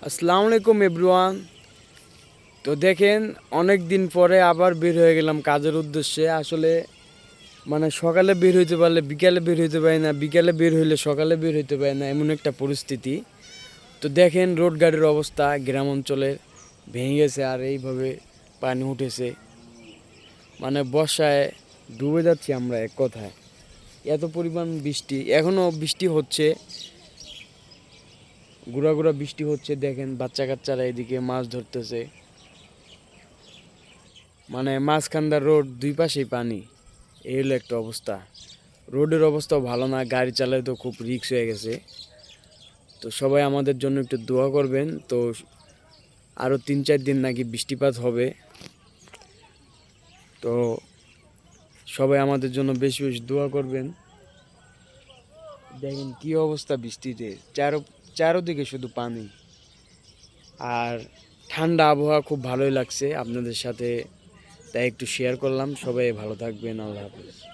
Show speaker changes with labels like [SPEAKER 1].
[SPEAKER 1] আসসালামু আলাইকুম এভরিওয়ান। তো দেখেন, অনেক দিন পরে আবার বের হয়ে গেলাম কাজের উদ্দেশ্যে। আসলে মানে সকালে বের হইতে পারলে বিকালে বের হইতে পারি না, বিকালে বের হইলে সকালে বের হইতে পারি না, এমন একটা পরিস্থিতি। তো দেখেন রোড গাড়ির অবস্থা গ্রাম অঞ্চলের ভেঙে গেছে আর এইভাবে পানি উঠেছে। মানে বর্ষায় ডুবে যাচ্ছি আমরা এক কথায়। এত পরিমাণ বৃষ্টি, এখনও বৃষ্টি হচ্ছে, গুড়া গুড়া বৃষ্টি হচ্ছে। দেখেন বাচ্চা কাচ্চারা এদিকে মাছ ধরতেছে। মানে মাঝখানদার রোড, দুই পাশেই পানি। এই হলো একটা অবস্থা। রোডের অবস্থাও ভালো না, গাড়ি চালাতে তো খুব রিস্ক হয়ে গেছে। তো সবাই আমাদের জন্য একটু দোয়া করবেন। তো আরও 3-4 দিন নাকি বৃষ্টিপাত হবে। তো সবাই আমাদের জন্য বেশি বেশি দোয়া করবেন। দেখেন কি অবস্থা বৃষ্টিতে, চারোদিকে শুধু পানি। আর ঠান্ডা আবহাওয়া, খুব ভালোই লাগছে আপনাদের সাথে, তাই একটু শেয়ার করলাম। সবাই ভালো থাকবেন, আল্লাহ হাফেজ।